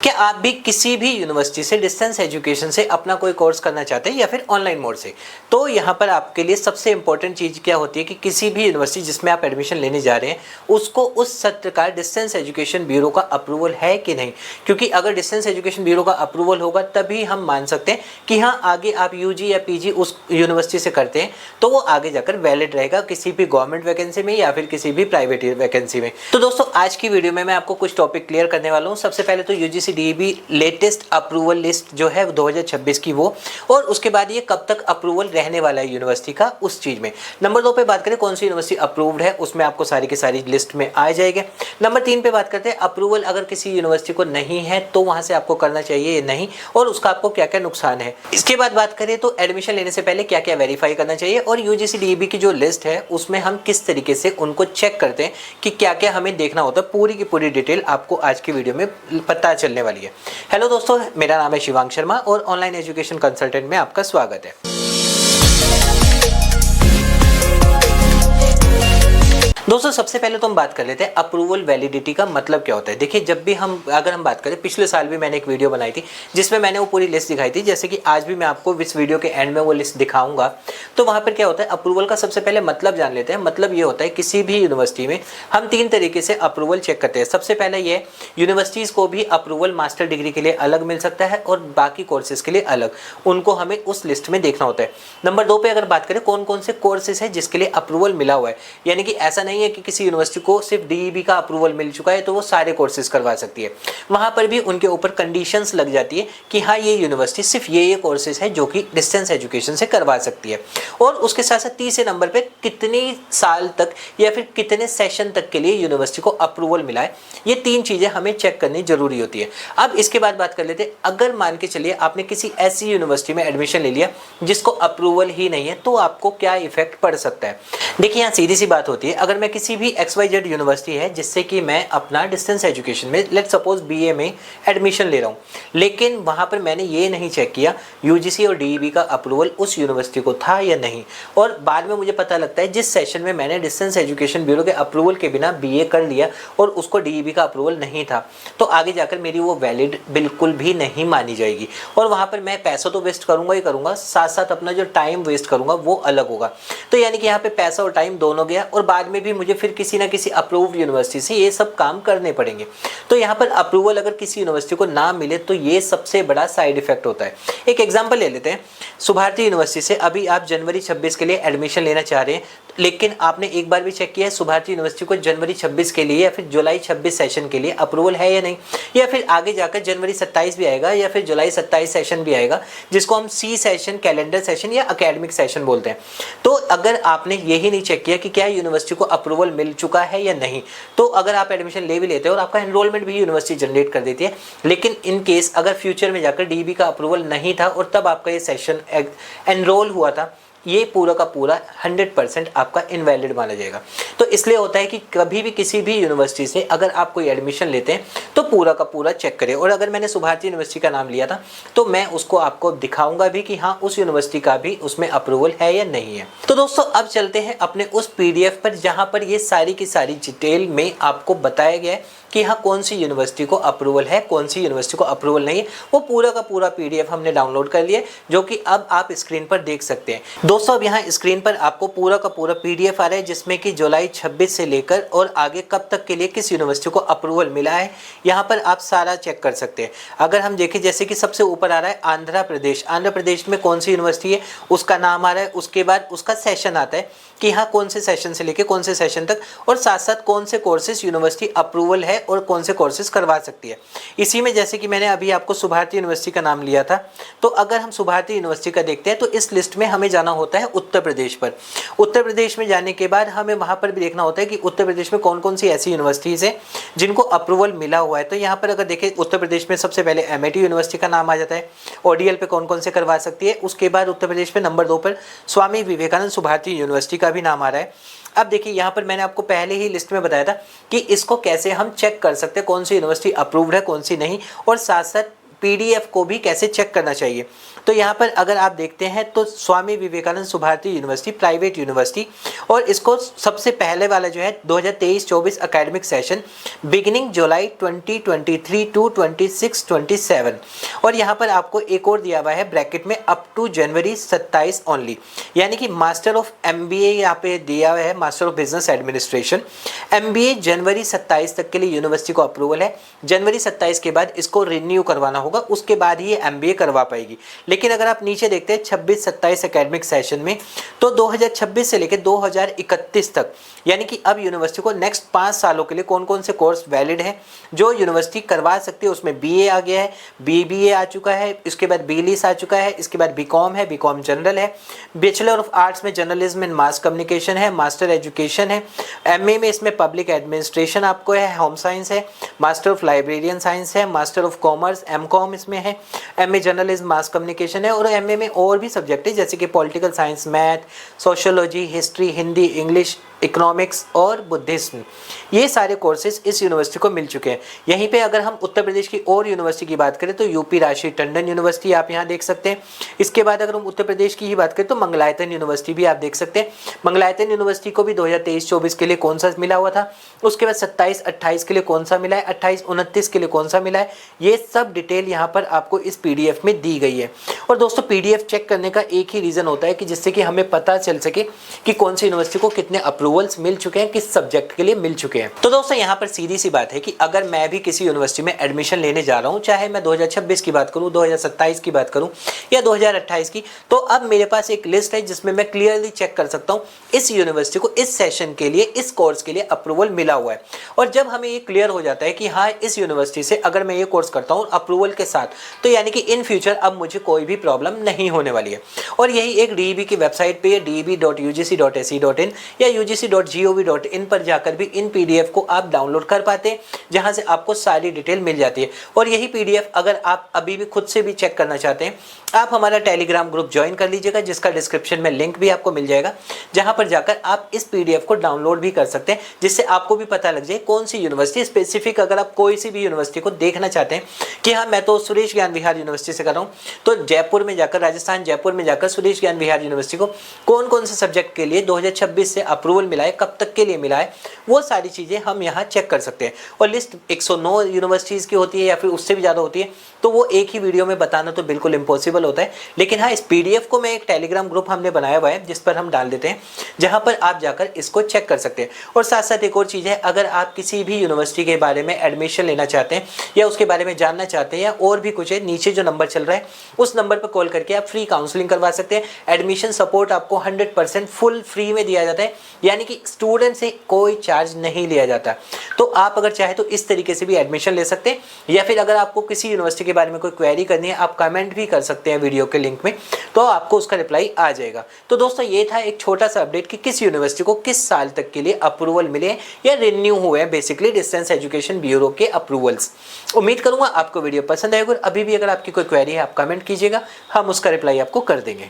क्या आप भी किसी भी यूनिवर्सिटी से डिस्टेंस एजुकेशन से अपना कोई कोर्स करना चाहते हैं या फिर ऑनलाइन मोड से, तो यहाँ पर आपके लिए सबसे इंपॉर्टेंट चीज़ क्या होती है कि किसी भी यूनिवर्सिटी जिसमें आप एडमिशन लेने जा रहे हैं उसको उस सत्र का डिस्टेंस एजुकेशन ब्यूरो का अप्रूवल है कि नहीं। क्योंकि अगर डिस्टेंस एजुकेशन ब्यूरो का अप्रूवल होगा तभी हम मान सकते हैं कि हाँ आगे आप यूजी या पीजी उस यूनिवर्सिटी से करते हैं तो वो आगे जाकर वैलिड रहेगा किसी भी गवर्नमेंट वैकेंसी में या फिर किसी भी प्राइवेट वैकेंसी में। तो दोस्तों आज की वीडियो में मैं आपको कुछ टॉपिक क्लियर करने वाला हूँ। सबसे पहले तो UGC DEB latest approval list जो है 2026 की वो, और उसके बाद ये कब तक अप्रूवल रहने वाला है यूनिवर्सिटी का उस चीज में। नंबर 2 पे बात करें कौन सी यूनिवर्सिटी अप्रूव्ड है, उसमें आपको सारी की सारी लिस्ट में आ जाएगी। नंबर 3 पे बात करते हैं अप्रूवल अगर किसी यूनिवर्सिटी को नहीं है तो वहां से आपको करना चाहिए या नहीं, और उसका आपको क्या क्या नुकसान है। इसके बाद बात करें तो एडमिशन लेने से पहले क्या क्या वेरीफाई करना चाहिए, और यूजीसी डीईबी की जो लिस्ट है उसमें हम किस तरीके से उनको चेक करते हैं कि क्या क्या हमें देखना होता है। पूरी की पूरी डिटेल आपको आज की वीडियो में पता चलने वाली है। हेलो दोस्तों, मेरा नाम है शिवांग शर्मा और ऑनलाइन एजुकेशन कंसल्टेंट में आपका स्वागत है। दोस्तों सबसे पहले तो हम बात कर लेते हैं अप्रूवल वैलिडिटी का मतलब क्या होता है। देखिए जब भी अगर हम बात करें, पिछले साल भी मैंने एक वीडियो बनाई थी जिसमें मैंने वो पूरी लिस्ट दिखाई थी, जैसे कि आज भी मैं आपको इस वीडियो के एंड में वो लिस्ट दिखाऊंगा। तो वहां पर क्या होता है अप्रूवल का सबसे पहले मतलब जान लेते हैं। मतलब ये होता है किसी भी यूनिवर्सिटी में हम 3 तरीके से अप्रूवल चेक करते हैं। सबसे पहले ये यूनिवर्सिटीज को भी अप्रूवल मास्टर डिग्री के लिए अलग मिल सकता है और बाकी कोर्सेज के लिए अलग, उनको हमें उस लिस्ट में देखना होता है। नंबर 2 पे अगर बात करें कौन कौन से कोर्सेज है जिसके लिए अप्रूवल मिला हुआ है, यानी कि ऐसा नहीं है कि किसी यूनिवर्सिटी को सिर्फ डीईबी का अप्रूवल मिल चुका है तो वो सारे कोर्सेज करवा सकती है। वहां पर भी उनके ऊपर कंडीशंस लग जाती है कि हाँ ये यूनिवर्सिटी सिर्फ ये कोर्सेज है जो कि डिस्टेंस एजुकेशन से करवा सकती है। और उसके साथ साथ तीसरे नंबर पे कितनी साल तक या फिर कितने सेशन तक के लिए यूनिवर्सिटी को अप्रूवल मिला है, ये 3 चीजें हमें चेक करनी जरूरी होती है। अब इसके बाद बात कर लेते हैं, अगर मान के चलिए आपने किसी ऐसी यूनिवर्सिटी में एडमिशन ले लिया जिसको अप्रूवल ही नहीं है तो आपको क्या इफेक्ट पड़ सकता है। देखिए यहाँ सीधी सी बात होती है, अगर मैं किसी भी XYZ यूनिवर्सिटी है जिससे कि मैं अपना डिस्टेंस एजुकेशन में लेट्स सपोज बीए में एडमिशन ले रहा हूँ, लेकिन वहां पर मैंने ये नहीं चेक किया यूजीसी और डीईबी का अप्रूवल उस यूनिवर्सिटी को था या नहीं, और बाद में मुझे पता लगता है जिस सेशन में मैंने डिस्टेंस एजुकेशन ब्यूरो के अप्रूवल के बिना बीए कर लिया और उसको डीईबी का अप्रूवल नहीं था, तो आगे जाकर मेरी वो वैलिड बिल्कुल भी नहीं मानी जाएगी। और वहां पर मैं पैसा तो वेस्ट करूंगा ही करूंगा, साथ साथ अपना जो टाइम वेस्ट करूंगा वो अलग होगा। तो यानी कि यहाँ पे पैसा और टाइम दोनों गया, और बाद में भी मुझे फिर किसी ना किसी अप्रूव्ड यूनिवर्सिटी से ये सब काम करने पड़ेंगे। तो यहाँ पर अप्रूवल अगर किसी यूनिवर्सिटी को ना मिले तो ये सबसे बड़ा साइड इफेक्ट होता है। एक एग्जांपल ले लेते हैं, सुभारती यूनिवर्सिटी से अभी आप जनवरी 26 के लिए एडमिशन लेना चाह रहे हैं, लेकिन आपने एक बार भी चेक किया है सुभारती यूनिवर्सिटी को जनवरी 26 के लिए या फिर जुलाई 26 सेशन के लिए अप्रूवल है या नहीं, या फिर आगे जाकर जनवरी 27 भी आएगा या फिर जुलाई 27 सेशन भी आएगा जिसको हम सी सेशन, कैलेंडर सेशन या एकेडमिक सेशन बोलते हैं। तो अगर आपने यही नहीं चेक किया कि क्या यूनिवर्सिटी को अप्रूवल मिल चुका है या नहीं, तो अगर आप एडमिशन ले भी लेते हो और आपका एनरोलमेंट भी यूनिवर्सिटी जनरेट कर देती है, लेकिन इन केस अगर फ्यूचर में जाकर डीईबी का अप्रूवल नहीं था और तब आपका ये सेशन एनरोल हुआ था, ये पूरा का पूरा 100% आपका इनवैलिड माना जाएगा। तो इसलिए होता है कि कभी भी किसी भी यूनिवर्सिटी से अगर आप कोई एडमिशन लेते हैं तो पूरा का पूरा चेक करें। और अगर मैंने सुभारती यूनिवर्सिटी का नाम लिया था तो मैं उसको आपको दिखाऊंगा भी कि हाँ उस यूनिवर्सिटी का भी उसमें अप्रूवल है या नहीं है। तो दोस्तों अब चलते हैं अपने उस PDF पर जहां पर ये सारी की सारी डिटेल में आपको बताया गया है कि हाँ कौन सी यूनिवर्सिटी को अप्रूवल है, कौन सी यूनिवर्सिटी को अप्रूवल नहीं है। वो पूरा का पूरा PDF हमने डाउनलोड कर लिया जो कि अब आप स्क्रीन पर देख सकते हैं। दोस्तों अब यहाँ स्क्रीन पर आपको पूरा का पूरा PDF आ रहा है जिसमें कि जुलाई 26 से लेकर और आगे कब तक के लिए किस यूनिवर्सिटी को अप्रूवल मिला है, यहाँ पर आप सारा चेक कर सकते हैं। अगर हम देखें जैसे कि सबसे ऊपर आ रहा है आंध्र प्रदेश, आंध्र प्रदेश में कौन सी यूनिवर्सिटी है उसका नाम आ रहा है, उसके बाद उसका सेशन आता है कि हाँ कौन से सेशन से लेके कौन से सेशन तक, और साथ साथ कौन से कोर्सेज यूनिवर्सिटी अप्रूवल है और कौन से कोर्सेज करवा सकती है। इसी में जैसे कि मैंने अभी आपको सुभारती यूनिवर्सिटी का नाम लिया था, तो अगर हम सुभारती यूनिवर्सिटी का देखते हैं तो इस लिस्ट में हमें जाना होता है उत्तर प्रदेश पर। उत्तर प्रदेश में जाने के बाद हमें वहां पर भी देखना होता है कि उत्तर प्रदेश में कौन कौन सी ऐसी यूनिवर्सिटीज है जिनको अप्रूवल मिला हुआ है। तो यहाँ पर अगर देखें उत्तर प्रदेश में सबसे पहले MIT यूनिवर्सिटी का नाम आ जाता है, ODL पे कौन कौन से करवा सकती है। उसके बाद उत्तर प्रदेश में नंबर 2 पर स्वामी विवेकानंद सुभारती यूनिवर्सिटी का भी नाम आ रहा है। अब देखिए यहाँ पर मैंने आपको पहले ही लिस्ट में बताया था कि इसको कैसे हम चेक कर सकते हैं कौन सी यूनिवर्सिटी अप्रूव्ड है कौन सी नहीं, और साथ साथ PDF को भी कैसे चेक करना चाहिए। तो यहाँ पर अगर आप देखते हैं तो Swami Vivekananda Subharti university private university, और इसको सबसे पहले वाला जो है 2023-24 academic session beginning July 2023 to 26-27, और यहाँ पर आपको एक और दिया हुआ है ब्रैकेट में अप टू जनवरी 27 ओनली, यानी कि मास्टर ऑफ MBA यहाँ पे दिया हुआ है, master of business administration MBA जनवरी 27 तक के लिए यूनिवर्सिटी को अप्रूवल है। जनवरी 27 के बाद इसको रिन्यू करवाना होगा, उसके बाद ही ये MBA करवा पाएगी। लेकिन अगर आप नीचे देखते हैं 26-27 एकेडमिक सेशन में, तो 2026 से लेकर 2031 तक, यानी कि अब यूनिवर्सिटी को नेक्स्ट 5 सालों के लिए कौन कौन से कोर्स वैलिड हैं जो यूनिवर्सिटी करवा सकती है, उसमें BA आ गया है, BBA आ चुका है, इसके बाद BLIS आ चुका है, इसके बाद BCom है, BCom जनरल है, बैचलर ऑफ आर्ट्स में जर्नलिज्म एंड मास कम्युनिकेशन है, मास्टर एजुकेशन है, MA में इसमें पब्लिक एडमिनिस्ट्रेशन आपको है, होम साइंस है, मास्टर ऑफ लाइब्रेरियन साइंस है, मास्टर ऑफ कॉमर्स MCom इसमें है, MA जर्नलिज्म मास कम्युनिकेशन है, और MA में और भी सब्जेक्ट है जैसे कि political science, math, sociology, history, Hindi, English, economics और बुद्धिज्म। ये सारे कोर्सेज इस यूनिवर्सिटी को मिल चुके हैं। यहीं पे अगर हम उत्तर प्रदेश की और यूनिवर्सिटी की बात करें तो यूपी राजश्री टंडन यूनिवर्सिटी आप यहाँ देख सकते हैं। इसके बाद अगर हम उत्तर प्रदेश की ही बात करें तो मंगलायतन यूनिवर्सिटी भी आप देख सकते हैं। मंगलायतन यूनिवर्सिटी को भी 2023-24 के लिए कौन सा मिला हुआ था, उसके बाद 27-28 के लिए कौन सा मिला है, 28-29 के लिए कौन सा मिला है, ये सब डिटेल यहाँ पर आपको इस PDF में दी गई है। और दोस्तों PDF चेक करने का एक ही रीज़न होता है कि जिससे कि हमें पता चल सके कि कौन सी यूनिवर्सिटी को कितने अप्रूवल्स मिल चुके हैं, किस सब्जेक्ट के लिए मिल चुके हैं। तो दोस्तों यहाँ पर सीधी सी बात है कि अगर मैं भी किसी यूनिवर्सिटी में एडमिशन लेने जा रहा हूँ, चाहे मैं 2026 की बात करूँ, 2027 की बात करूँ या 2028 की, तो अब मेरे पास एक लिस्ट है जिसमें मैं क्लियरली चेक कर सकता हूँ इस यूनिवर्सिटी को इस सेशन के लिए, इस कोर्स के लिए अप्रूवल मिला हुआ है। और जब हमें ये क्लियर हो जाता है कि हाँ इस यूनिवर्सिटी से अगर मैं ये कोर्स करता हूँ अप्रूवल के साथ, तो यानी कि इन फ्यूचर अब मुझे कोई भी प्रॉब्लम नहीं होने वाली है। और यही एक DEB की वेबसाइट पे deb.ugc.ac.in या ugc.gov.in पर जाकर भी इन PDF को आप डाउनलोड कर पाते हैं, जहां से आपको सारी डिटेल मिल जाती है। और यही PDF अगर आप अभी भी खुद से भी चेक करना चाहते हैं, आप हमारा टेलीग्राम ग्रुप ज्वाइन कर लीजिएगा, जिसका डिस्क्रिप्शन में लिंक भी आपको मिल जाएगा, जहां पर जाकर आप इस PDF को डाउनलोड भी कर सकते हैं, जिससे आपको भी पता लग जाए कौन सी यूनिवर्सिटी स्पेसिफिक, अगर आप कोई सी भी यूनिवर्सिटी को देखना चाहते हैं कि हाँ मैं तो सुरेश ज्ञान विहार यूनिवर्सिटी से कर रहा हूँ, तो जयपुर में जाकर, राजस्थान जयपुर में जाकर सुरेश ज्ञान विहार यूनिवर्सिटी को कौन कौन से सब्जेक्ट के लिए 2026 से अप्रूवल मिला है, कब तक के लिए मिला है, वो सारी चीज़ें हम यहाँ चेक कर सकते हैं। और लिस्ट 109 यूनिवर्सिटीज़ की होती है या फिर उससे भी ज़्यादा होती है, तो वो एक ही वीडियो में बताना तो बिल्कुल इम्पॉसिबल होता है। लेकिन हाँ, इस PDF को मैं एक टेलीग्राम ग्रुप हमने बनाया हुआ है जिस पर हम डाल देते हैं, जहाँ पर आप जाकर इसको चेक कर सकते हैं। और साथ साथ एक और चीज़ है, अगर आप किसी भी यूनिवर्सिटी के बारे में एडमिशन लेना चाहते हैं या उसके बारे में जानना चाहते हैं या और भी कुछ है, नीचे जो नंबर चल रहा है उस नंबर पर कॉल करके आप फ्री काउंसलिंग करवा सकते हैं। एडमिशन सपोर्ट आपको 100% फुल फ्री में दिया जाता है, यानी कि स्टूडेंट से कोई चार्ज नहीं लिया जाता। तो आप अगर चाहे तो इस तरीके से भी एडमिशन ले सकते हैं, या फिर अगर आपको किसी यूनिवर्सिटी के बारे में कोई क्वेरी करनी है, आप कमेंट भी कर सकते हैं वीडियो के लिंक में, तो आपको उसका रिप्लाई आ जाएगा। तो दोस्तों ये था एक छोटा सा अपडेट कि किस यूनिवर्सिटी को किस साल तक के लिए अप्रूवल मिले या रिन्यू हुए हैं, बेसिकली डिस्टेंस एजुकेशन ब्यूरो के अप्रूवल्स। उम्मीद करूंगा आपको वीडियो पसंद आएगा। अभी भी अगर आपकी कोई क्वेरी है आप कमेंट कीजिएगा, हम उसका रिप्लाई आपको कर देंगे।